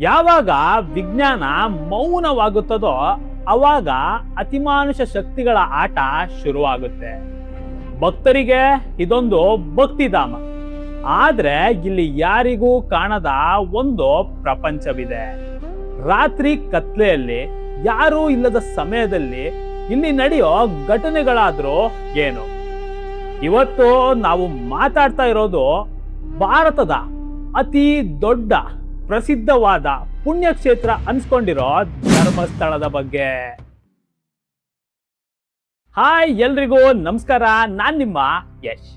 ಯಾವಾಗ ವಿಜ್ಞಾನ ಮೌನವಾಗುತ್ತದೋ ಅವಾಗ ಅತಿಮಾನುಷ ಶಕ್ತಿಗಳ ಆಟ ಶುರುವಾಗುತ್ತೆ. ಭಕ್ತರಿಗೆ ಇದೊಂದು ಭಕ್ತಿಧಾಮ. ಆದ್ರೆ ಇಲ್ಲಿ ಯಾರಿಗೂ ಕಾಣದ ಒಂದು ಪ್ರಪಂಚವಿದೆ. ರಾತ್ರಿ ಕತ್ಲೆಯಲ್ಲಿ, ಯಾರೂ ಇಲ್ಲದ ಸಮಯದಲ್ಲಿ ಇಲ್ಲಿ ನಡೆಯೋ ಘಟನೆಗಳಾದ್ರೂ ಏನು? ಇವತ್ತು ನಾವು ಮಾತಾಡ್ತಾ ಇರೋದು ಭಾರತದ ಅತಿ ದೊಡ್ಡ ಪ್ರಸಿದ್ಧವಾದ ಪುಣ್ಯಕ್ಷೇತ್ರ ಅನ್ಸ್ಕೊಂಡಿರೋ ಧರ್ಮಸ್ಥಳದ ಬಗ್ಗೆ. ಹಾಯ್, ಎಲ್ರಿಗೂ ನಮಸ್ಕಾರ. ನಾನ್ ನಿಮ್ಮ ಯಶ್.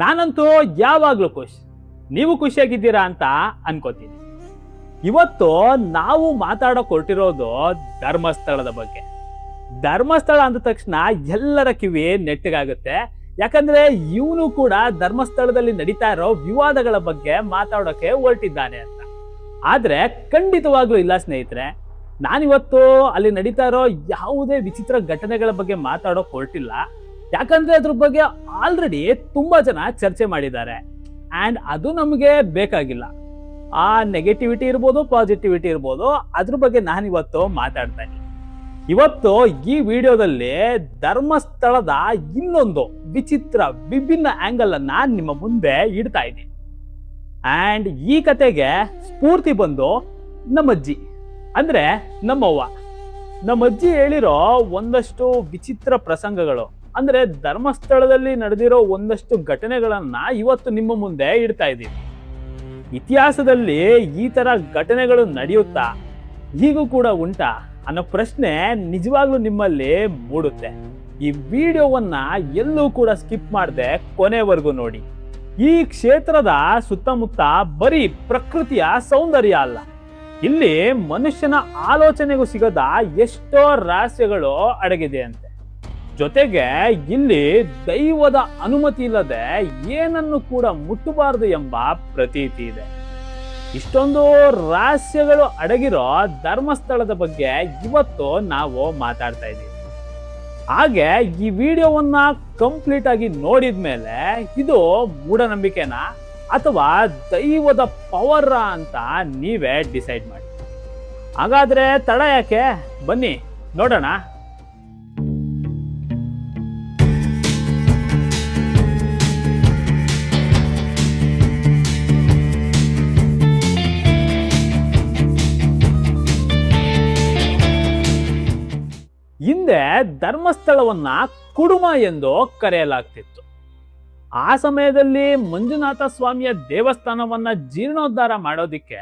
ನಾನಂತೂ ಯಾವಾಗ್ಲೂ ಖುಷಿ. ನೀವು ಖುಷಿಯಾಗಿದ್ದೀರಾ ಅಂತ ಅನ್ಕೋತೀನಿ. ಇವತ್ತು ನಾವು ಮಾತಾಡೋಕೆ ಹೊರಟಿರೋದು ಧರ್ಮಸ್ಥಳದ ಬಗ್ಗೆ. ಧರ್ಮಸ್ಥಳ ಅಂದ ತಕ್ಷಣ ಎಲ್ಲರ ಕಿವಿ ನೆಟ್ಟಗಾಗುತ್ತೆ. ಯಾಕಂದ್ರೆ ಇವನು ಕೂಡ ಧರ್ಮಸ್ಥಳದಲ್ಲಿ ನಡೀತಾ ಇರೋ ವಿವಾದಗಳ ಬಗ್ಗೆ ಮಾತಾಡೋಕೆ ಹೊರಟಿದ್ದಾನೆ ಅಂತ. ಆದ್ರೆ ಖಂಡಿತವಾಗ್ಲೂ ಇಲ್ಲ ಸ್ನೇಹಿತರೆ, ನಾನಿವತ್ತು ಅಲ್ಲಿ ನಡೀತಾ ಇರೋ ಯಾವುದೇ ವಿಚಿತ್ರ ಘಟನೆಗಳ ಬಗ್ಗೆ ಮಾತಾಡೋಕೆ ಹೊರಟಿಲ್ಲ. ಯಾಕಂದ್ರೆ ಅದ್ರ ಬಗ್ಗೆ ಆಲ್ರೆಡಿ ತುಂಬಾ ಜನ ಚರ್ಚೆ ಮಾಡಿದ್ದಾರೆ. ಅಂಡ್ ಅದು ನಮಗೆ ಬೇಕಾಗಿಲ್ಲ. ಆ ನೆಗೆಟಿವಿಟಿ ಇರ್ಬೋದು, ಪಾಸಿಟಿವಿಟಿ ಇರ್ಬೋದು, ಅದ್ರ ಬಗ್ಗೆ ನಾನಿವತ್ತು ಮಾತಾಡ್ತಾ ಇದ್ದೀನಿ. ಇವತ್ತು ಈ ವಿಡಿಯೋದಲ್ಲಿ ಧರ್ಮಸ್ಥಳದ ಇನ್ನೊಂದು ವಿಚಿತ್ರ ವಿಭಿನ್ನ ಆಂಗಲ್ ಅನ್ನ ನಿಮ್ಮ ಮುಂದೆ ಇಡ್ತಾ ಇದ್ದೀನಿ. ಅಂಡ್ ಈ ಕತೆಗೆ ಸ್ಫೂರ್ತಿ ಬಂದು ನಮ್ಮಜ್ಜಿ, ಅಂದ್ರೆ ನಮ್ಮವ್ವ. ನಮ್ಮಜ್ಜಿ ಹೇಳಿರೋ ಒಂದಷ್ಟು ವಿಚಿತ್ರ ಪ್ರಸಂಗಗಳು, ಅಂದ್ರೆ ಧರ್ಮಸ್ಥಳದಲ್ಲಿ ನಡೆದಿರೋ ಒಂದಷ್ಟು ಘಟನೆಗಳನ್ನ ಇವತ್ತು ನಿಮ್ಮ ಮುಂದೆ ಇಡ್ತಾ ಇದ್ದೀವಿ. ಇತಿಹಾಸದಲ್ಲಿ ಈ ತರ ಘಟನೆಗಳು ನಡೆಯುತ್ತಾ, ಈಗೂ ಕೂಡ ಉಂಟಾ ಅನ್ನೋ ಪ್ರಶ್ನೆ ನಿಜವಾಗ್ಲೂ ನಿಮ್ಮಲ್ಲಿ ಮೂಡುತ್ತೆ. ಈ ವಿಡಿಯೋವನ್ನ ಎಲ್ಲೂ ಕೂಡ ಸ್ಕಿಪ್ ಮಾಡದೆ ಕೊನೆವರೆಗೂ ನೋಡಿ. ಈ ಕ್ಷೇತ್ರದ ಸುತ್ತಮುತ್ತ ಬರೀ ಪ್ರಕೃತಿಯ ಸೌಂದರ್ಯ ಅಲ್ಲ, ಇಲ್ಲಿ ಮನುಷ್ಯನ ಆಲೋಚನೆಗೂ ಸಿಗದ ಎಷ್ಟೋ ರಹಸ್ಯಗಳು ಅಡಗಿದೆ ಅಂತೆ. ಜೊತೆಗೆ ಇಲ್ಲಿ ದೈವದ ಅನುಮತಿ ಇಲ್ಲದೆ ಏನನ್ನು ಕೂಡ ಮುಟ್ಟಬಾರದು ಎಂಬ ಪ್ರತೀತಿ ಇದೆ. ಇಷ್ಟೊಂದು ರಹಸ್ಯಗಳು ಅಡಗಿರೋ ಧರ್ಮಸ್ಥಳದ ಬಗ್ಗೆ ಇವತ್ತು ನಾವು ಮಾತಾಡ್ತಾ ಇದ್ದೀವಿ. ಹಾಗೆ ಈ ವಿಡಿಯೋವನ್ನ ಕಂಪ್ಲೀಟ್ ಆಗಿ ನೋಡಿದ್ಮೇಲೆ ಇದು ಮೂಢನಂಬಿಕೆನಾ ಅಥವಾ ದೈವದ ಪವರ್ ಅಂತ ನೀವೇ ಡಿಸೈಡ್ ಮಾಡಿ. ಹಾಗಾದ್ರೆ ತಡ ಯಾಕೆ, ಬನ್ನಿ ನೋಡೋಣ. ಹಿಂದೆ ಧರ್ಮಸ್ಥಳವನ್ನ ಕುಡುಮ ಎಂದು ಕರೆಯಲಾಗ್ತಿತ್ತು. ಆ ಸಮಯದಲ್ಲಿ ಮಂಜುನಾಥ ಸ್ವಾಮಿಯ ದೇವಸ್ಥಾನವನ್ನ ಜೀರ್ಣೋದ್ಧಾರ ಮಾಡೋದಿಕ್ಕೆ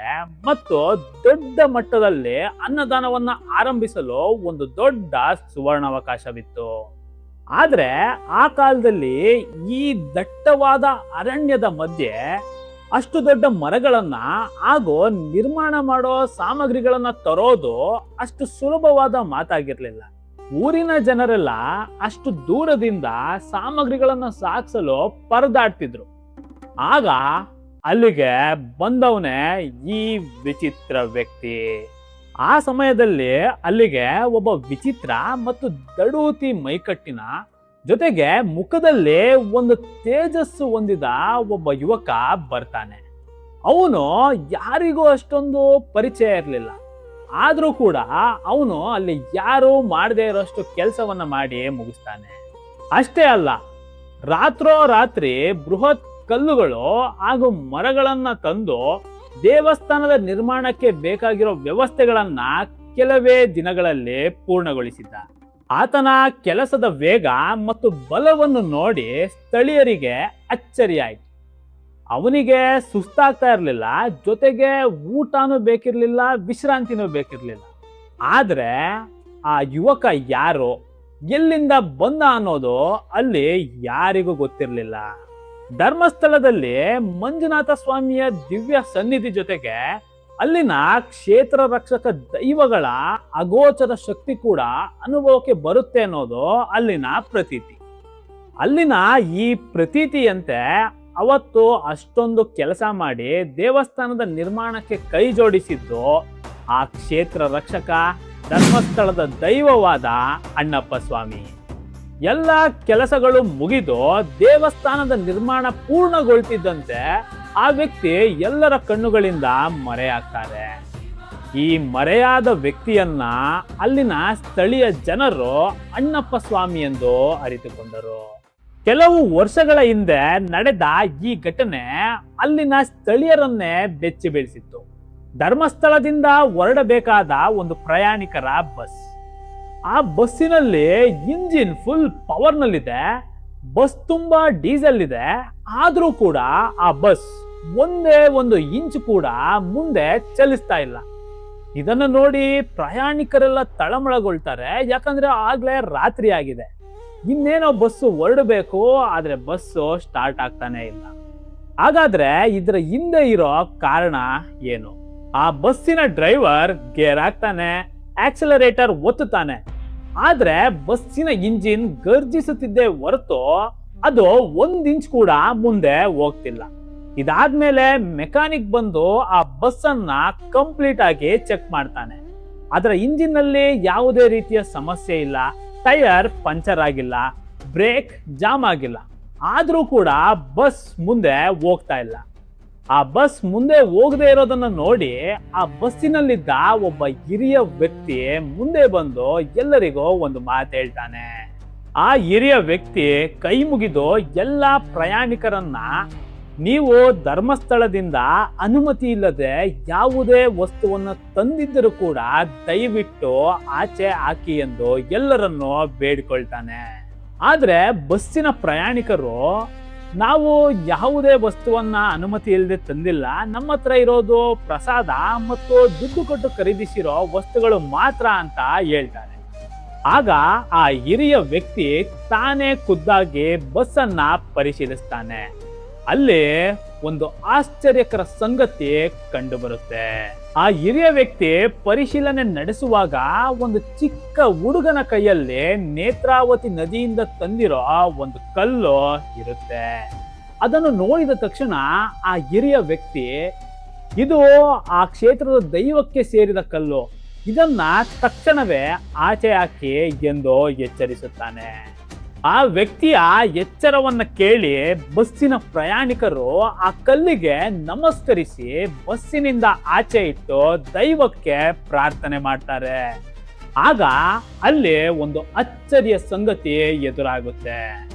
ಮತ್ತು ದೊಡ್ಡ ಮಟ್ಟದಲ್ಲಿ ಅನ್ನದಾನವನ್ನ ಆರಂಭಿಸಲು ಒಂದು ದೊಡ್ಡ ಸುವರ್ಣಾವಕಾಶವಿತ್ತು. ಆದ್ರೆ ಆ ಕಾಲದಲ್ಲಿ ಈ ದಟ್ಟವಾದ ಅರಣ್ಯದ ಮಧ್ಯೆ ಅಷ್ಟು ದೊಡ್ಡ ಮರಗಳನ್ನ ಹಾಗೂ ನಿರ್ಮಾಣ ಮಾಡೋ ಸಾಮಗ್ರಿಗಳನ್ನ ತರೋದು ಅಷ್ಟು ಸುಲಭವಾದ ಮಾತಾಗಿರ್ಲಿಲ್ಲ. ಊರಿನ ಜನರೆಲ್ಲ ಅಷ್ಟು ದೂರದಿಂದ ಸಾಮಗ್ರಿಗಳನ್ನ ಸಾಗಿಸಲು ಪರದಾಡ್ತಿದ್ರು. ಆಗ ಅಲ್ಲಿಗೆ ಬಂದವನೇ ಈ ವಿಚಿತ್ರ ವ್ಯಕ್ತಿ. ಆ ಸಮಯದಲ್ಲಿ ಅಲ್ಲಿಗೆ ಒಬ್ಬ ವಿಚಿತ್ರ ಮತ್ತು ದಡೂತಿ ಮೈಕಟ್ಟಿನ ಜೊತೆಗೆ ಮುಖದಲ್ಲಿ ಒಂದು ತೇಜಸ್ಸು ಹೊಂದಿದ ಒಬ್ಬ ಯುವಕ ಬರ್ತಾನೆ. ಅವನು ಯಾರಿಗೂ ಅಷ್ಟೊಂದು ಪರಿಚಯ ಇರಲಿಲ್ಲ. ಆದ್ರೂ ಕೂಡ ಅವನು ಅಲ್ಲಿ ಯಾರು ಮಾಡದೇ ಇರೋಷ್ಟು ಕೆಲಸವನ್ನ ಮಾಡಿ ಮುಗಿಸ್ತಾನೆ. ಅಷ್ಟೇ ಅಲ್ಲ, ರಾತ್ರೋರಾತ್ರಿ ಬೃಹತ್ ಕಲ್ಲುಗಳು ಹಾಗೂ ಮರಗಳನ್ನ ತಂದು ದೇವಸ್ಥಾನದ ನಿರ್ಮಾಣಕ್ಕೆ ಬೇಕಾಗಿರೋ ವ್ಯವಸ್ಥೆಗಳನ್ನ ಕೆಲವೇ ದಿನಗಳಲ್ಲಿ ಪೂರ್ಣಗೊಳಿಸಿದ್ದ. ಆತನ ಕೆಲಸದ ವೇಗ ಮತ್ತು ಬಲವನ್ನು ನೋಡಿ ಸ್ಥಳೀಯರಿಗೆ ಅಚ್ಚರಿಯಾಯಿತು. ಅವನಿಗೆ ಸುಸ್ತಾಗ್ತಾ ಇರಲಿಲ್ಲ, ಜೊತೆಗೆ ಊಟನೂ ಬೇಕಿರ್ಲಿಲ್ಲ, ವಿಶ್ರಾಂತಿನೂ ಬೇಕಿರ್ಲಿಲ್ಲ. ಆದ್ರೆ ಆ ಯುವಕ ಯಾರು, ಎಲ್ಲಿಂದ ಬಂದ ಅನ್ನೋದು ಅಲ್ಲಿ ಯಾರಿಗೂ ಗೊತ್ತಿರಲಿಲ್ಲ. ಧರ್ಮಸ್ಥಳದಲ್ಲಿ ಮಂಜುನಾಥ ಸ್ವಾಮಿಯ ದಿವ್ಯ ಸನ್ನಿಧಿ ಜೊತೆಗೆ ಅಲ್ಲಿನ ಕ್ಷೇತ್ರ ರಕ್ಷಕ ದೈವಗಳ ಅಗೋಚರ ಶಕ್ತಿ ಕೂಡ ಅನುಭವಕ್ಕೆ ಬರುತ್ತೆ ಅನ್ನೋದು ಅಲ್ಲಿನ ಪ್ರತೀತಿ. ಅಲ್ಲಿನ ಈ ಪ್ರತೀತಿಯಂತೆ ಅವತ್ತು ಅಷ್ಟೊಂದು ಕೆಲಸ ಮಾಡಿ ದೇವಸ್ಥಾನದ ನಿರ್ಮಾಣಕ್ಕೆ ಕೈ ಜೋಡಿಸಿದ್ದು ಆ ಕ್ಷೇತ್ರ ರಕ್ಷಕ ಧರ್ಮಸ್ಥಳದ ದೈವವಾದ ಅಣ್ಣಪ್ಪ ಸ್ವಾಮಿ. ಎಲ್ಲ ಕೆಲಸಗಳು ಮುಗಿದು ದೇವಸ್ಥಾನದ ನಿರ್ಮಾಣ ಪೂರ್ಣಗೊಳ್ತಿದ್ದಂತೆ ಆ ವ್ಯಕ್ತಿ ಎಲ್ಲರ ಕಣ್ಣುಗಳಿಂದ ಮರೆಯಾಗ್ತಾರೆ. ಈ ಮರೆಯಾದ ವ್ಯಕ್ತಿಯನ್ನ ಅಲ್ಲಿನ ಸ್ಥಳೀಯ ಜನರು ಅಣ್ಣಪ್ಪ ಸ್ವಾಮಿ ಎಂದು ಅರಿತುಕೊಂಡರು. ಕೆಲವು ವರ್ಷಗಳ ಹಿಂದೆ ನಡೆದ ಈ ಘಟನೆ ಅಲ್ಲಿನ ಸ್ಥಳೀಯರನ್ನೇ ಬೆಚ್ಚಿ ಬೀಳಿಸಿತ್ತು. ಧರ್ಮಸ್ಥಳದಿಂದ ಹೊರಡಬೇಕಾದ ಒಂದು ಪ್ರಯಾಣಿಕರ ಬಸ್. ಆ ಬಸ್ಸಿನಲ್ಲಿ ಇಂಜಿನ್ ಫುಲ್ ಪವರ್ನಲ್ಲಿದೆ, ಬಸ್ ತುಂಬಾ ಡೀಸೆಲ್ ಇದೆ. ಆದ್ರೂ ಕೂಡ ಆ ಬಸ್ ಒಂದೇ ಒಂದು ಇಂಚು ಕೂಡ ಮುಂದೆ ಚಲಿಸ್ತಾ ಇಲ್ಲ. ಇದನ್ನು ನೋಡಿ ಪ್ರಯಾಣಿಕರೆಲ್ಲ ತಳಮಳಗೊಳ್ತಾರೆ. ಯಾಕಂದ್ರೆ ಆಗ್ಲೇ ರಾತ್ರಿ ಆಗಿದೆ, ಇನ್ನೇನೋ ಬಸ್ಸು ಹೊರಡಬೇಕು, ಆದ್ರೆ ಬಸ್ಸು ಸ್ಟಾರ್ಟ್ ಆಗ್ತಾನೆ ಇಲ್ಲ. ಹಾಗಾದ್ರೆ ಇದರ ಹಿಂದೆ ಇರೋ ಕಾರಣ ಏನು? ಆ ಬಸ್ಸಿನ ಡ್ರೈವರ್ ಗೇರ್ ಹಾಕ್ತಾನೆ, ಆಕ್ಸಲರೇಟರ್ ಒತ್ತುತ್ತಾನೆ, ಆದ್ರೆ ಬಸ್ಸಿನ ಇಂಜಿನ್ ಗರ್ಜಿಸುತ್ತಿದ್ದೇ ಹೊರತು ಅದು 1 ಇಂಚ್ ಕೂಡ ಮುಂದೆ ಹೋಗ್ತಿಲ್ಲ. ಇದಾದ್ಮೇಲೆ ಮೆಕ್ಯಾನಿಕ್ ಬಂದು ಆ ಬಸ್ ಅನ್ನ ಕಂಪ್ಲೀಟ್ ಆಗಿ ಚೆಕ್ ಮಾಡ್ತಾನೆ. ಅದರ ಇಂಜಿನ್ ನಲ್ಲಿ ಯಾವುದೇ ರೀತಿಯ ಸಮಸ್ಯೆ ಇಲ್ಲ, ಟೈರ್ ಪಂಚರ್ ಆಗಿಲ್ಲ, ಬ್ರೇಕ್ ಜಾಮ್ ಆಗಿಲ್ಲ. ಆದ್ರೂ ಕೂಡ ಬಸ್ ಮುಂದೆ ಹೋಗ್ತಾ ಇಲ್ಲ. ಆ ಬಸ್ ಮುಂದೆ ಹೋಗದೆ ಇರೋದನ್ನ ನೋಡಿ ಆ ಬಸ್ಸಿನಲ್ಲಿದ್ದ ಒಬ್ಬ ಹಿರಿಯ ವ್ಯಕ್ತಿ ಮುಂದೆ ಬಂದು ಎಲ್ಲರಿಗೂ ಒಂದು ಮಾತು ಹೇಳ್ತಾನೆ. ಆ ಹಿರಿಯ ವ್ಯಕ್ತಿ ಕೈ ಮುಗಿದು ಎಲ್ಲ ಪ್ರಯಾಣಿಕರನ್ನ, ನೀವು ಧರ್ಮಸ್ಥಳದಿಂದ ಅನುಮತಿ ಇಲ್ಲದೆ ಯಾವುದೇ ವಸ್ತುವನ್ನು ತಂದಿದ್ದರೂ ಕೂಡ ದಯವಿಟ್ಟು ಆಚೆ ಹಾಕಿ ಎಂದು ಎಲ್ಲರನ್ನು ಬೇಡಿಕೊಳ್ತಾನೆ. ಆದ್ರೆ ಬಸ್ಸಿನ ಪ್ರಯಾಣಿಕರು, ನಾವು ಯಾವುದೇ ವಸ್ತುವನ್ನ ಅನುಮತಿ ಇಲ್ಲದೆ ತಂದಿಲ್ಲ, ನಮ್ಮ ಹತ್ರ ಇರೋದು ಪ್ರಸಾದ ಮತ್ತು ದುಡ್ಡು ಕೊಟ್ಟು ಖರೀದಿಸಿರೋ ವಸ್ತುಗಳು ಮಾತ್ರ ಅಂತ ಹೇಳ್ತಾರೆ. ಆಗ ಆ ಹಿರಿಯ ವ್ಯಕ್ತಿ ತಾನೇ ಖುದ್ದಾಗಿ ಬಸ್ಸನ್ನ ಪರಿಶೀಲಿಸ್ತಾನೆ. ಅಲ್ಲಿ ಒಂದು ಆಶ್ಚರ್ಯಕರ ಸಂಗತಿ ಕಂಡು ಬರುತ್ತೆ. ಆ ಹಿರಿಯ ವ್ಯಕ್ತಿ ಪರಿಶೀಲನೆ ನಡೆಸುವಾಗ ಒಂದು ಚಿಕ್ಕ ಹುಡುಗನ ಕೈಯಲ್ಲಿ ನೇತ್ರಾವತಿ ನದಿಯಿಂದ ತಂದಿರೋ ಒಂದು ಕಲ್ಲು ಇರುತ್ತೆ. ಅದನ್ನು ನೋಡಿದ ತಕ್ಷಣ ಆ ಹಿರಿಯ ವ್ಯಕ್ತಿ, ಇದು ಆ ಕ್ಷೇತ್ರದ ದೈವಕ್ಕೆ ಸೇರಿದ ಕಲ್ಲು, ಇದನ್ನ ತಕ್ಷಣವೇ ಆಚೆ ಹಾಕಿ ಎಂದು ಎಚ್ಚರಿಸುತ್ತಾನೆ. ಆ ವ್ಯಕ್ತಿಯ ಎಚ್ಚರವನ್ನ ಕೇಳಿ ಬಸ್ಸಿನ ಪ್ರಯಾಣಿಕರು ಆ ಕಲ್ಲಿಗೆ ನಮಸ್ಕರಿಸಿ ಬಸ್ಸಿನಿಂದ ಆಚೆ ಇಟ್ಟು ದೈವಕ್ಕೆ ಪ್ರಾರ್ಥನೆ ಮಾಡ್ತಾರೆ. ಆಗ ಅಲ್ಲಿ ಒಂದು ಅಚ್ಚರಿಯ ಸಂಗತಿ ಎದುರಾಗುತ್ತೆ.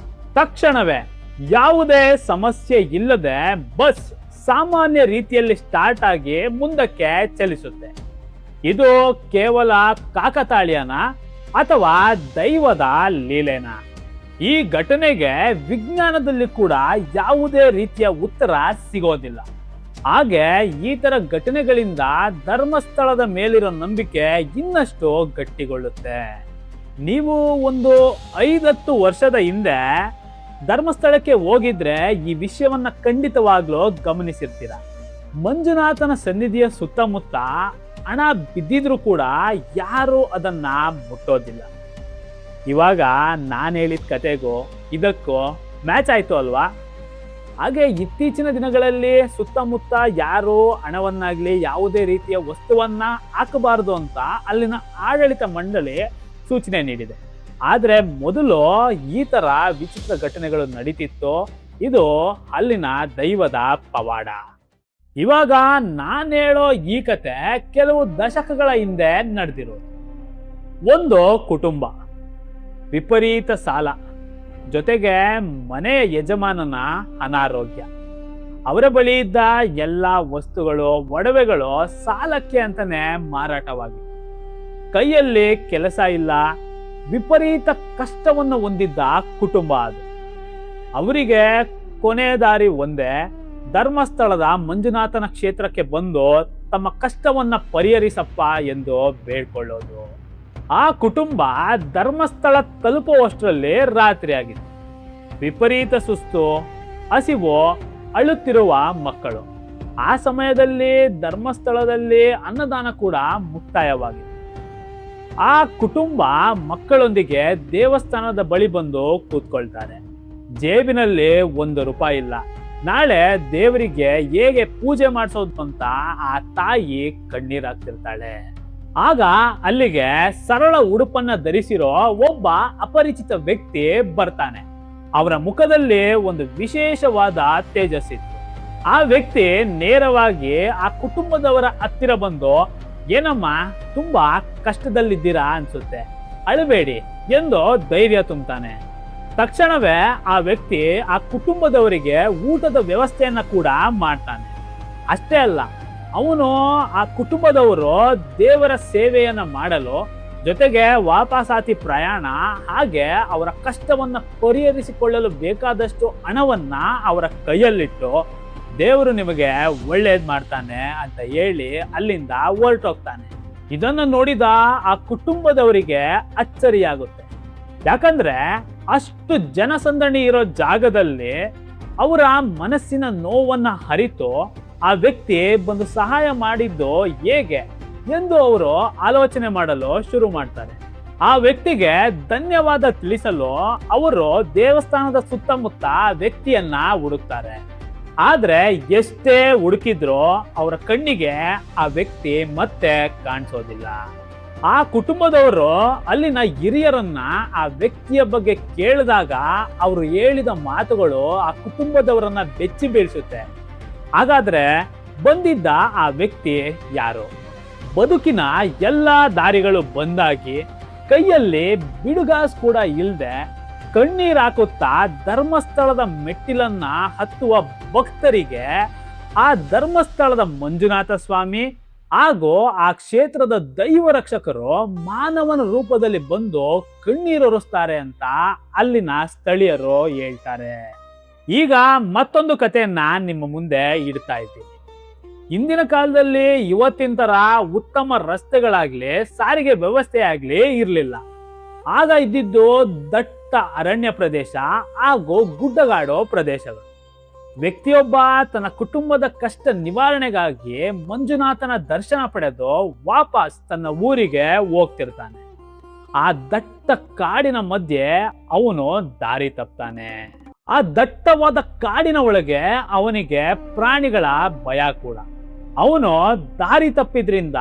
ತಕ್ಷಣವೇ ಯಾವುದೇ ಸಮಸ್ಯೆ ಇಲ್ಲದೆ ಬಸ್ ಸಾಮಾನ್ಯ ರೀತಿಯಲ್ಲಿ ಸ್ಟಾರ್ಟ್ ಆಗಿ ಮುಂದಕ್ಕೆ ಚಲಿಸುತ್ತೆ. ಇದು ಕೇವಲ ಕಾಕತಾಳೀಯನ ಅಥವಾ ದೈವದ ಲೀಲೆನ? ಈ ಘಟನೆಗೆ ವಿಜ್ಞಾನದಲ್ಲಿ ಕೂಡ ಯಾವುದೇ ರೀತಿಯ ಉತ್ತರ ಸಿಗೋದಿಲ್ಲ. ಹಾಗೆ ಈ ತರ ಘಟನೆಗಳಿಂದ ಧರ್ಮಸ್ಥಳದ ಮೇಲಿರೋ ನಂಬಿಕೆ ಇನ್ನಷ್ಟು ಗಟ್ಟಿಗೊಳ್ಳುತ್ತೆ. ನೀವು ಒಂದು 5-10 ವರ್ಷದ ಹಿಂದೆ ಧರ್ಮಸ್ಥಳಕ್ಕೆ ಹೋಗಿದ್ರೆ ಈ ವಿಷಯವನ್ನ ಖಂಡಿತವಾಗ್ಲೂ ಗಮನಿಸಿರ್ತೀರ. ಮಂಜುನಾಥನ ಸನ್ನಿಧಿಯ ಸುತ್ತಮುತ್ತ ಹಣ ಬಿದ್ದಿದ್ರು ಕೂಡ ಯಾರು ಅದನ್ನ ಮುಟ್ಟೋದಿಲ್ಲ. ಇವಾಗ ನಾನು ಹೇಳಿದ ಕತೆಗೂ ಇದಕ್ಕೂ ಮ್ಯಾಚ್ ಆಯ್ತು ಅಲ್ವಾ? ಹಾಗೆ ಇತ್ತೀಚಿನ ದಿನಗಳಲ್ಲಿ ಸುತ್ತಮುತ್ತ ಯಾರು ಹಣವನ್ನಾಗ್ಲಿ ಯಾವುದೇ ರೀತಿಯ ವಸ್ತುವನ್ನ ಹಾಕಬಾರದು ಅಂತ ಅಲ್ಲಿನ ಆಡಳಿತ ಮಂಡಳಿ ಸೂಚನೆ ನೀಡಿದೆ. ಆದ್ರೆ ಮೊದಲು ಈ ತರ ವಿಚಿತ್ರ ಘಟನೆಗಳು ನಡೀತಿತ್ತು. ಇದು ಅಲ್ಲಿನ ದೈವದ ಪವಾಡ. ಇವಾಗ ನಾನು ಹೇಳೋ ಈ ಕತೆ ಕೆಲವು ದಶಕಗಳ ಹಿಂದೆ ನಡೆದಿರೋದು. ಒಂದು ಕುಟುಂಬ, ವಿಪರೀತ ಸಾಲ, ಜೊತೆಗೆ ಮನೆಯ ಯಜಮಾನನ ಅನಾರೋಗ್ಯ. ಅವರ ಬಳಿ ಇದ್ದ ಎಲ್ಲ ವಸ್ತುಗಳು, ಒಡವೆಗಳು ಸಾಲಕ್ಕೆ ಅಂತಾನೆ ಮಾರಾಟವಾಗಿವೆ. ಕೈಯಲ್ಲಿ ಕೆಲಸ ಇಲ್ಲ, ವಿಪರೀತ ಕಷ್ಟವನ್ನು ಹೊಂದಿದ್ದ ಕುಟುಂಬ ಅದು. ಅವರಿಗೆ ಕೊನೆ ದಾರಿ ಒಂದೇ, ಧರ್ಮಸ್ಥಳದ ಮಂಜುನಾಥನ ಕ್ಷೇತ್ರಕ್ಕೆ ಬಂದು ತಮ್ಮ ಕಷ್ಟವನ್ನ ಪರಿಹರಿಸಪ್ಪ ಎಂದು ಬೇಡ್ಕೊಳ್ಳೋದು. ಆ ಕುಟುಂಬ ಧರ್ಮಸ್ಥಳ ತಲುಪುವಷ್ಟರಲ್ಲಿ ರಾತ್ರಿ ಆಗಿದೆ. ವಿಪರೀತ ಸುಸ್ತು, ಹಸಿವು, ಅಳುತ್ತಿರುವ ಮಕ್ಕಳು. ಆ ಸಮಯದಲ್ಲಿ ಧರ್ಮಸ್ಥಳದಲ್ಲಿ ಅನ್ನದಾನ ಕೂಡ ಮುಕ್ತಾಯವಾಗಿದೆ. ಆ ಕುಟುಂಬ ಮಕ್ಕಳೊಂದಿಗೆ ದೇವಸ್ಥಾನದ ಬಳಿ ಬಂದು ಕೂತ್ಕೊಳ್ತಾರೆ. ಜೇಬಿನಲ್ಲಿ 1 ರೂಪಾಯಿ ಇಲ್ಲ. ನಾಳೆ ದೇವರಿಗೆ ಹೇಗೆ ಪೂಜೆ ಮಾಡಿಸೋದು ಅಂತ ಆ ತಾಯಿ ಕಣ್ಣೀರಾಗ್ತಿರ್ತಾಳೆ. ಆಗ ಅಲ್ಲಿಗೆ ಸರಳ ಉಡುಪನ್ನ ಧರಿಸಿರೋ ಒಬ್ಬ ಅಪರಿಚಿತ ವ್ಯಕ್ತಿ ಬರ್ತಾನೆ. ಅವರ ಮುಖದಲ್ಲಿ ಒಂದು ವಿಶೇಷವಾದ ತೇಜಸ್ಸಿತ್ತು. ಆ ವ್ಯಕ್ತಿ ನೇರವಾಗಿ ಆ ಕುಟುಂಬದವರ ಹತ್ತಿರ ಬಂದು, ಏನಮ್ಮ ತುಂಬಾ ಕಷ್ಟದಲ್ಲಿದ್ದೀರಾ ಅನ್ಸುತ್ತೆ, ಅಳಬೇಡಿ ಎಂದು ಧೈರ್ಯ ತುಂಬ್ತಾನೆ. ತಕ್ಷಣವೇ ಆ ವ್ಯಕ್ತಿ ಆ ಕುಟುಂಬದವರಿಗೆ ಊಟದ ವ್ಯವಸ್ಥೆಯನ್ನ ಕೂಡ ಮಾಡ್ತಾನೆ. ಅಷ್ಟೇ ಅಲ್ಲ, ಅವನು ಆ ಕುಟುಂಬದವರು ದೇವರ ಸೇವೆಯನ್ನ ಮಾಡಲು, ಜೊತೆಗೆ ವಾಪಸಾತಿ ಪ್ರಯಾಣ, ಹಾಗೆ ಅವರ ಕಷ್ಟವನ್ನ ಪರಿಹರಿಸಿಕೊಳ್ಳಲು ಬೇಕಾದಷ್ಟು ಹಣವನ್ನ ಅವರ ಕೈಯಲ್ಲಿಟ್ಟು ದೇವರು ನಿಮಗೆ ಒಳ್ಳೇದ್ ಮಾಡ್ತಾನೆ ಅಂತ ಹೇಳಿ ಅಲ್ಲಿಂದ ಹೊರಟೋಗ್ತಾನೆ. ಇದನ್ನು ನೋಡಿದ ಆ ಕುಟುಂಬದವರಿಗೆ ಅಚ್ಚರಿಯಾಗುತ್ತೆ. ಯಾಕಂದ್ರೆ ಅಷ್ಟು ಜನಸಂದಣಿ ಇರೋ ಜಾಗದಲ್ಲಿ ಅವರ ಮನಸ್ಸಿನ ನೋವನ್ನ ಅರಿತು ಆ ವ್ಯಕ್ತಿ ಬಂದು ಸಹಾಯ ಮಾಡಿದ್ದು ಹೇಗೆ ಎಂದು ಅವರು ಆಲೋಚನೆ ಮಾಡಲು ಶುರು ಮಾಡ್ತಾರೆ. ಆ ವ್ಯಕ್ತಿಗೆ ಧನ್ಯವಾದ ತಿಳಿಸಲು ಅವರು ದೇವಸ್ಥಾನದ ಸುತ್ತಮುತ್ತ ವ್ಯಕ್ತಿಯನ್ನ ಹುಡುಕ್ತಾರೆ. ಆದ್ರೆ ಎಷ್ಟೇ ಹುಡುಕಿದ್ರೂ ಅವರ ಕಣ್ಣಿಗೆ ಆ ವ್ಯಕ್ತಿ ಮತ್ತೆ ಕಾಣಿಸೋದಿಲ್ಲ. ಆ ಕುಟುಂಬದವರು ಅಲ್ಲಿನ ಹಿರಿಯರನ್ನ ಆ ವ್ಯಕ್ತಿಯ ಬಗ್ಗೆ ಕೇಳಿದಾಗ ಅವರು ಹೇಳಿದ ಮಾತುಗಳು ಆ ಕುಟುಂಬದವರನ್ನ ಬೆಚ್ಚಿ ಬೀಳಿಸುತ್ತೆ. ಹಾಗಾದ್ರೆ ಬಂದಿದ್ದ ಆ ವ್ಯಕ್ತಿ ಯಾರು? ಬದುಕಿನ ಎಲ್ಲ ದಾರಿಗಳು ಬಂದಾಗಿ ಕೈಯಲ್ಲಿ ಬಿಡುಗಾಸ್ ಕೂಡ ಇಲ್ಲದೆ ಕಣ್ಣೀರ್ ಹಾಕುತ್ತಾ ಧರ್ಮಸ್ಥಳದ ಮೆಟ್ಟಿಲನ್ನ ಹತ್ತುವ ಭಕ್ತರಿಗೆ ಆ ಧರ್ಮಸ್ಥಳದ ಮಂಜುನಾಥ ಸ್ವಾಮಿ ಹಾಗೂ ಆ ಕ್ಷೇತ್ರದ ದೈವ ರಕ್ಷಕರು ಮಾನವನ ರೂಪದಲ್ಲಿ ಬಂದು ಕಣ್ಣೀರೊರೆಸ್ತಾರೆ ಅಂತ ಅಲ್ಲಿನ ಸ್ಥಳೀಯರು ಹೇಳ್ತಾರೆ. ಈಗ ಮತ್ತೊಂದು ಕಥೆಯನ್ನ ನಿಮ್ಮ ಮುಂದೆ ಇಡ್ತಾ ಇದ್ದೀನಿ. ಇಂದಿನ ಕಾಲದಲ್ಲಿ ಇವತ್ತಿನ ತರ ಉತ್ತಮ ರಸ್ತೆಗಳಾಗ್ಲಿ, ಸಾರಿಗೆ ವ್ಯವಸ್ಥೆ ಆಗ್ಲಿ ಇರಲಿಲ್ಲ. ಆಗ ಇದ್ದಿದ್ದು ದಟ್ಟ ಅರಣ್ಯ ಪ್ರದೇಶ ಹಾಗೂ ಗುಡ್ಡಗಾಡೋ ಪ್ರದೇಶಗಳು. ವ್ಯಕ್ತಿಯೊಬ್ಬ ತನ್ನ ಕುಟುಂಬದ ಕಷ್ಟ ನಿವಾರಣೆಗಾಗಿ ಮಂಜುನಾಥನ ದರ್ಶನ ಪಡೆದು ವಾಪಸ್ ತನ್ನ ಊರಿಗೆ ಹೋಗ್ತಿರ್ತಾನೆ. ಆ ದಟ್ಟ ಕಾಡಿನ ಮಧ್ಯೆ ಅವನು ದಾರಿ ತಪ್ತಾನೆ. ಆ ದಟ್ಟವಾದ ಕಾಡಿನ ಒಳಗೆ ಅವನಿಗೆ ಪ್ರಾಣಿಗಳ ಭಯ ಕೂಡ. ಅವನು ದಾರಿ ತಪ್ಪಿದ್ರಿಂದ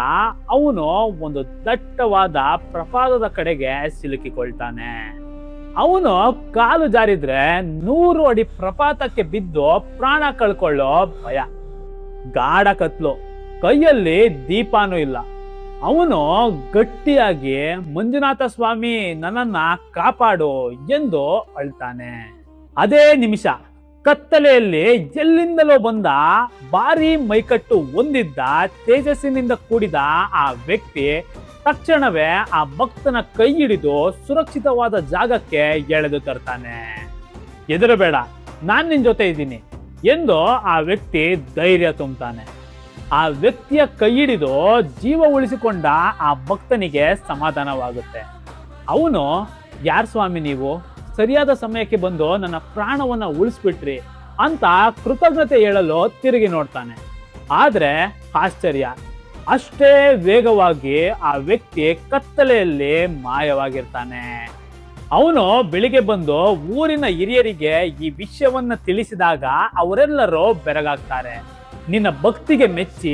ಅವನು ಒಂದು ದಟ್ಟವಾದ ಪ್ರಪಾತದ ಕಡೆಗೆ ಸಿಲುಕಿಕೊಳ್ತಾನೆ. ಅವನು ಕಾಲು ಜಾರಿದ್ರೆ 100 ಅಡಿ ಪ್ರಪಾತಕ್ಕೆ ಬಿದ್ದು ಪ್ರಾಣ ಕಳ್ಕೊಳ್ಳೋ ಭಯ. ಗಾಢ ಕತ್ಲು, ಕೈಯಲ್ಲಿ ದೀಪಾನೂ ಇಲ್ಲ. ಅವನು ಗಟ್ಟಿಯಾಗಿ ಮಂಜುನಾಥ ಸ್ವಾಮಿ ನನ್ನನ್ನ ಕಾಪಾಡು ಎಂದು ಅಳ್ತಾನೆ. ಅದೇ ನಿಮಿಷ ಕತ್ತಲೆಯಲ್ಲಿ ಎಲ್ಲಿಂದಲೋ ಬಂದ ಭಾರಿ ಮೈಕಟ್ಟು ಹೊಂದಿದ್ದ ತೇಜಸ್ಸಿನಿಂದ ಕೂಡಿದ ಆ ವ್ಯಕ್ತಿ ತಕ್ಷಣವೇ ಆ ಭಕ್ತನ ಕೈ ಹಿಡಿದು ಸುರಕ್ಷಿತವಾದ ಜಾಗಕ್ಕೆ ಎಳೆದು ತರ್ತಾನೆ. ಹೆದರಬೇಡ, ನಾನ್ ನಿನ್ ಜೊತೆ ಇದ್ದೀನಿ ಎಂದು ಆ ವ್ಯಕ್ತಿ ಧೈರ್ಯ ತುಂಬುತ್ತಾನೆ. ಆ ವ್ಯಕ್ತಿಯ ಕೈ ಹಿಡಿದು ಜೀವ ಉಳಿಸಿಕೊಂಡ ಆ ಭಕ್ತನಿಗೆ ಸಮಾಧಾನವಾಗುತ್ತೆ. ಅವನು, ಯಾರ್ ಸ್ವಾಮಿ ನೀವು, ಸರಿಯಾದ ಸಮಯಕ್ಕೆ ಬಂದು ನನ್ನ ಪ್ರಾಣವನ್ನ ಉಳಿಸ್ಬಿಟ್ರಿ ಅಂತ ಕೃತಜ್ಞತೆ ಹೇಳಲು ತಿರುಗಿ ನೋಡ್ತಾನೆ. ಆದ್ರೆ ಆಶ್ಚರ್ಯ, ಅಷ್ಟೇ ವೇಗವಾಗಿ ಆ ವ್ಯಕ್ತಿ ಕತ್ತಲೆಯಲ್ಲಿ ಮಾಯವಾಗಿರ್ತಾನೆ. ಅವನು ಬೆಳಿಗ್ಗೆ ಬಂದು ಊರಿನ ಹಿರಿಯರಿಗೆ ಈ ವಿಷಯವನ್ನ ತಿಳಿಸಿದಾಗ ಅವರೆಲ್ಲರೂ ಬೆರಗಾಗ್ತಾರೆ. ನಿನ್ನ ಭಕ್ತಿಗೆ ಮೆಚ್ಚಿ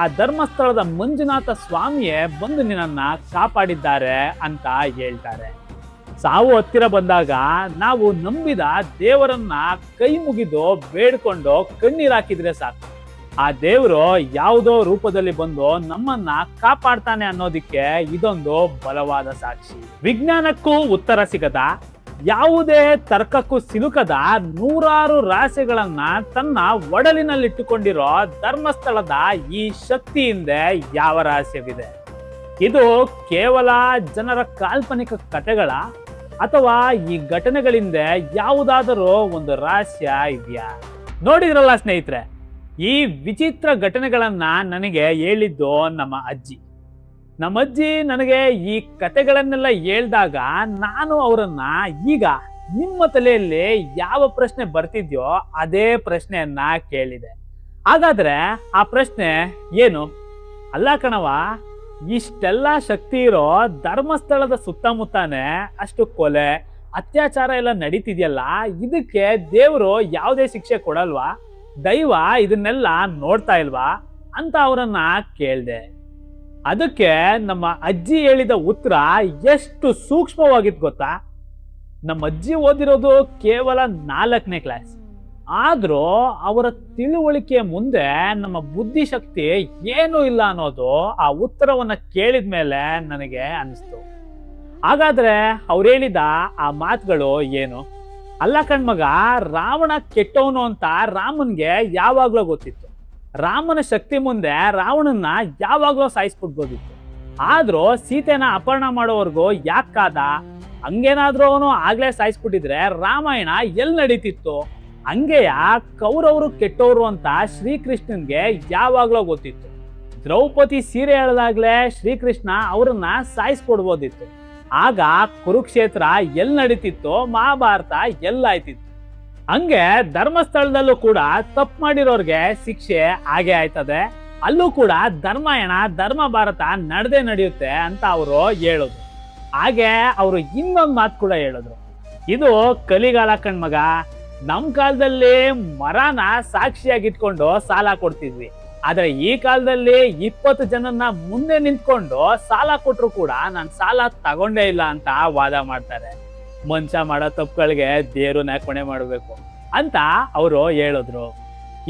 ಆ ಧರ್ಮಸ್ಥಳದ ಮಂಜುನಾಥ ಸ್ವಾಮಿಯೇ ಬಂದು ನಿನ್ನನ್ನ ಕಾಪಾಡಿದ್ದಾರೆ ಅಂತ ಹೇಳ್ತಾರೆ. ಸಾವು ಹತ್ತಿರ ಬಂದಾಗ ನಾವು ನಂಬಿದ ದೇವರನ್ನ ಕೈ ಮುಗಿದು ಬೇಡ್ಕೊಂಡು ಕಣ್ಣೀರ್ ಹಾಕಿದ್ರೆ ಸಾಕು, ಆ ದೇವರು ಯಾವುದೋ ರೂಪದಲ್ಲಿ ಬಂದು ನಮ್ಮನ್ನ ಕಾಪಾಡ್ತಾನೆ ಅನ್ನೋದಿಕ್ಕೆ ಇದೊಂದು ಬಲವಾದ ಸಾಕ್ಷಿ. ವಿಜ್ಞಾನಕ್ಕೂ ಉತ್ತರ ಸಿಗದ, ಯಾವುದೇ ತರ್ಕಕ್ಕೂ ಸಿಲುಕದ ನೂರಾರು ರಹಸ್ಯಗಳನ್ನ ತನ್ನ ಒಡಲಿನಲ್ಲಿಟ್ಟುಕೊಂಡಿರೋ ಧರ್ಮಸ್ಥಳದ ಈ ಶಕ್ತಿಯಿಂದ ಯಾವ ರಹಸ್ಯವಿದೆ? ಇದು ಕೇವಲ ಜನರ ಕಾಲ್ಪನಿಕ ಕಥೆಗಳ ಅಥವಾ ಈ ಘಟನೆಗಳಿಂದ ಯಾವುದಾದರೂ ಒಂದು ರಹಸ್ಯ ಇದೆಯಾ? ನೋಡಿದ್ರಲ್ಲ ಸ್ನೇಹಿತರೆ, ಈ ವಿಚಿತ್ರ ಘಟನೆಗಳನ್ನ ನನಗೆ ಹೇಳಿದ್ದು ನಮ್ಮ ಅಜ್ಜಿ. ನನಗೆ ಈ ಕಥೆಗಳನ್ನೆಲ್ಲ ಹೇಳ್ದಾಗ ನಾನು ಅವರನ್ನ ಈಗ ನಿಮ್ಮ ತಲೆಯಲ್ಲಿ ಯಾವ ಪ್ರಶ್ನೆ ಬರ್ತಿದ್ಯೋ ಅದೇ ಪ್ರಶ್ನೆಯನ್ನ ಕೇಳಿದೆ. ಹಾಗಾದ್ರೆ ಆ ಪ್ರಶ್ನೆ ಏನು? ಅಲ್ಲ ಕಣವ, ಇಷ್ಟೆಲ್ಲ ಶಕ್ತಿ ಇರೋ ಧರ್ಮಸ್ಥಳದ ಸುತ್ತಮುತ್ತಾನೆ ಅಷ್ಟು ಕೊಲೆ, ಅತ್ಯಾಚಾರ ಎಲ್ಲ ನಡೀತಿದ್ಯಲ್ಲ, ಇದಕ್ಕೆ ದೇವರು ಯಾವುದೇ ಶಿಕ್ಷೆ ಕೊಡಲ್ವಾ? ದೈವ ಇದನ್ನೆಲ್ಲ ನೋಡ್ತಾ ಇಲ್ವಾ ಅಂತ ಅವರನ್ನ ಕೇಳ್ದೆ. ಅದಕ್ಕೆ ನಮ್ಮ ಅಜ್ಜಿ ಹೇಳಿದ ಉತ್ತರ ಎಷ್ಟು ಸೂಕ್ಷ್ಮವಾಗಿತ್ತು ಗೊತ್ತಾ? ನಮ್ಮ ಅಜ್ಜಿ ಓದಿರೋದು ಕೇವಲ 4ನೇ ಕ್ಲಾಸ್. ಆದ್ರೂ ಅವರ ತಿಳುವಳಿಕೆ ಮುಂದೆ ನಮ್ಮ ಬುದ್ಧಿಶಕ್ತಿ ಏನೂ ಇಲ್ಲ ಅನ್ನೋದು ಆ ಉತ್ತರವನ್ನ ಕೇಳಿದ ಮೇಲೆ ನನಗೆ ಅನಿಸ್ತು. ಹಾಗಾದ್ರೆ ಅವ್ರು ಹೇಳಿದ ಆ ಮಾತುಗಳು ಏನು? ಅಲ್ಲ ಕಣ್ಮಗ, ರಾವಣ ಕೆಟ್ಟವನು ಅಂತ ರಾಮನ್ಗೆ ಯಾವಾಗ್ಲೂ ಗೊತ್ತಿತ್ತು. ರಾಮನ ಶಕ್ತಿ ಮುಂದೆ ರಾವಣನ್ನ ಯಾವಾಗ್ಲೂ ಸಾಯಿಸ್ಬಿಡ್ಬೋದಿತ್ತು. ಆದ್ರೂ ಸೀತೆನ ಅಪಹರಣ ಮಾಡೋವರೆಗೂ ಯಾಕಾದ? ಹಂಗೇನಾದ್ರೂ ಅವನು ಆಗ್ಲೇ ಸಾಯಿಸ್ಬಿಟ್ಟಿದ್ರೆ ರಾಮಾಯಣ ಎಲ್ಲಿ ನಡೀತಿತ್ತು? ಹಂಗೆಯ ಕೌರವರು ಕೆಟ್ಟವರು ಅಂತ ಶ್ರೀಕೃಷ್ಣನ್ಗೆ ಯಾವಾಗ್ಲೂ ಗೊತ್ತಿತ್ತು. ದ್ರೌಪದಿ ಸೀರೆ ಎಳೆದಾಗ್ಲೇ ಶ್ರೀಕೃಷ್ಣ ಅವ್ರನ್ನ ಸಾಯಿಸ್ಕೊಡ್ಬೋದಿತ್ತು. ಆಗ ಕುರುಕ್ಷೇತ್ರ ಎಲ್ಲಿ ನಡೀತಿತ್ತು, ಮಹಾಭಾರತ ಎಲ್ಲಾಯ್ತಿತ್ತು. ಹಂಗೆ ಧರ್ಮಸ್ಥಳದಲ್ಲೂ ಕೂಡ ತಪ್ಪು ಮಾಡಿರೋರ್ಗೆ ಶಿಕ್ಷೆ ಹಾಗೆ ಆಯ್ತದೆ. ಅಲ್ಲೂ ಕೂಡ ಧರ್ಮಾಯಣ ಧರ್ಮ ಭಾರತ ನಡೆಯುತ್ತೆ ಅಂತ ಅವರು ಹೇಳೋದು. ಹಾಗೆ ಅವರು ಇನ್ನೊಂದು ಮಾತು ಕೂಡ ಹೇಳಿದ್ರು, ಇದು ಕಲಿಗಾಲ ಕಣ್ಮಗ. ನಮ್ ಕಾಲದಲ್ಲಿ ಮರನ ಸಾಕ್ಷಿಯಾಗಿಟ್ಕೊಂಡು ಸಾಲ ಕೊಡ್ತಿದ್ವಿ. ಆದ್ರೆ ಈ ಕಾಲದಲ್ಲಿ 20 ಜನನ್ನ ಮುಂದೆ ನಿಂತ್ಕೊಂಡು ಸಾಲ ಕೊಟ್ರು ಕೂಡ ನಾನು ಸಾಲ ತಗೊಂಡೇ ಇಲ್ಲ ಅಂತ ವಾದ ಮಾಡ್ತಾರೆ. ಮನುಷ್ಯ ಮಾಡೋ ತಪ್ಪುಗಳಿಗೆ ದೇವ್ರನ್ನ ಕೊನೆ ಮಾಡಬೇಕು ಅಂತ ಅವರು ಹೇಳಿದ್ರು.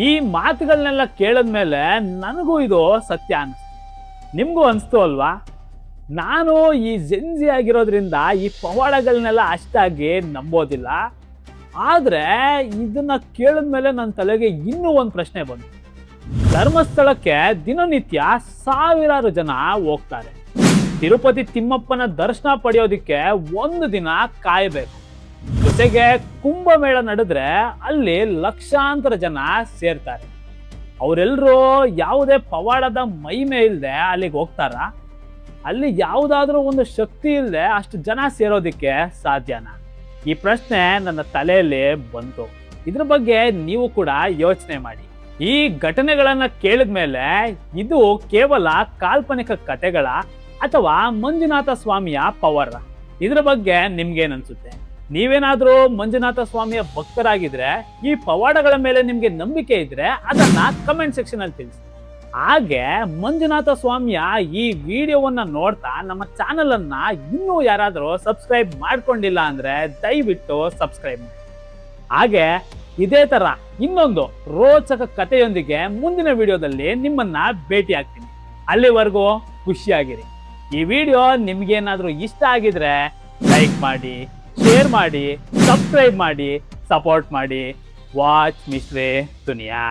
ಈ ಮಾತುಗಳನ್ನೆಲ್ಲ ಕೇಳಿದ್ಮೇಲೆ ನನಗೂ ಇದು ಸತ್ಯ ಅನಿಸ್ತು. ನಿಮ್ಗೂ ಅನಿಸ್ತು ಅಲ್ವಾ? ನಾನು ಈ ಜೆನ್ಜಿ ಆಗಿರೋದ್ರಿಂದ ಈ ಪವಾಡಗಳನ್ನೆಲ್ಲ ಅಷ್ಟಾಗಿ ನಂಬೋದಿಲ್ಲ. ಆದ್ರೆ ಇದನ್ನ ಕೇಳಿದ್ಮೇಲೆ ನನ್ನ ತಲೆಗೆ ಇನ್ನೂ ಒಂದು ಪ್ರಶ್ನೆ ಬಂತು. ಧರ್ಮಸ್ಥಳಕ್ಕೆ ದಿನನಿತ್ಯ ಸಾವಿರಾರು ಜನ ಹೋಗ್ತಾರೆ. ತಿರುಪತಿ ತಿಮ್ಮಪ್ಪನ ದರ್ಶನ ಪಡೆಯೋದಿಕ್ಕೆ 1 ದಿನ ಕಾಯಬೇಕು. ಜೊತೆಗೆ ಕುಂಭಮೇಳ ನಡೆದ್ರೆ ಅಲ್ಲಿ ಲಕ್ಷಾಂತರ ಜನ ಸೇರ್ತಾರೆ. ಅವರೆಲ್ಲರೂ ಯಾವುದೇ ಪವಾಡದ ಮಹಿಮೆ ಇಲ್ಲದೆ ಅಲ್ಲಿಗೆ ಹೋಗ್ತಾರ? ಅಲ್ಲಿ ಯಾವುದಾದ್ರೂ ಒಂದು ಶಕ್ತಿ ಇಲ್ಲದೆ ಅಷ್ಟು ಜನ ಸೇರೋದಿಕ್ಕೆ ಸಾಧ್ಯನಾ? ಈ ಪ್ರಶ್ನೆ ನನ್ನ ತಲೆಯಲ್ಲಿ ಬಂತು. ಇದ್ರ ಬಗ್ಗೆ ನೀವು ಕೂಡ ಯೋಚನೆ ಮಾಡಿ. ಈ ಘಟನೆಗಳನ್ನ ಕೇಳಿದ ಮೇಲೆ ಇದು ಕೇವಲ ಕಾಲ್ಪನಿಕ ಕಥೆಗಳ ಅಥವಾ ಮಂಜುನಾಥ ಸ್ವಾಮಿಯ ಪವರ್? ಇದ್ರ ಬಗ್ಗೆ ನಿಮ್ಗೇನ್ ಅನ್ಸುತ್ತೆ? ನೀವೇನಾದ್ರೂ ಮಂಜುನಾಥ ಸ್ವಾಮಿಯ ಭಕ್ತರಾಗಿದ್ರೆ, ಈ ಪವಾಡಗಳ ಮೇಲೆ ನಿಮ್ಗೆ ನಂಬಿಕೆ ಇದ್ರೆ ಅದನ್ನ ಕಮೆಂಟ್ ಸೆಕ್ಷನ್ ಅಲ್ಲಿ ತಿಳಿಸಿ. ಹಾಗೆ ಮಂಜುನಾಥ ಸ್ವಾಮಿಯ ಈ ವಿಡಿಯೋವನ್ನ ನೋಡ್ತಾ ನಮ್ಮ ಚಾನಲ್ ಅನ್ನ ಇನ್ನೂ ಯಾರಾದ್ರೂ ಸಬ್ಸ್ಕ್ರೈಬ್ ಮಾಡ್ಕೊಂಡಿಲ್ಲ ಅಂದ್ರೆ ದಯವಿಟ್ಟು ಸಬ್ಸ್ಕ್ರೈಬ್ ಮಾಡಿ. ಹಾಗೆ ಇದೇ ತರ ಇನ್ನೊಂದು ರೋಚಕ ಕಥೆಯೊಂದಿಗೆ ಮುಂದಿನ ವಿಡಿಯೋದಲ್ಲಿ ನಿಮ್ಮನ್ನ ಭೇಟಿ ಆಗ್ತೀನಿ. ಅಲ್ಲಿವರೆಗೂ ಖುಷಿಯಾಗಿರಿ. ಈ ವಿಡಿಯೋ ನಿಮ್ಗೇನಾದ್ರೂ ಇಷ್ಟ ಆಗಿದ್ರೆ ಲೈಕ್ ಮಾಡಿ, ಶೇರ್ ಮಾಡಿ, ಸಬ್ಸ್ಕ್ರೈಬ್ ಮಾಡಿ, ಸಪೋರ್ಟ್ ಮಾಡಿ. ವಾಚ್ ಮಿಸ್ಟ್ರಿ ದುನಿಯಾ.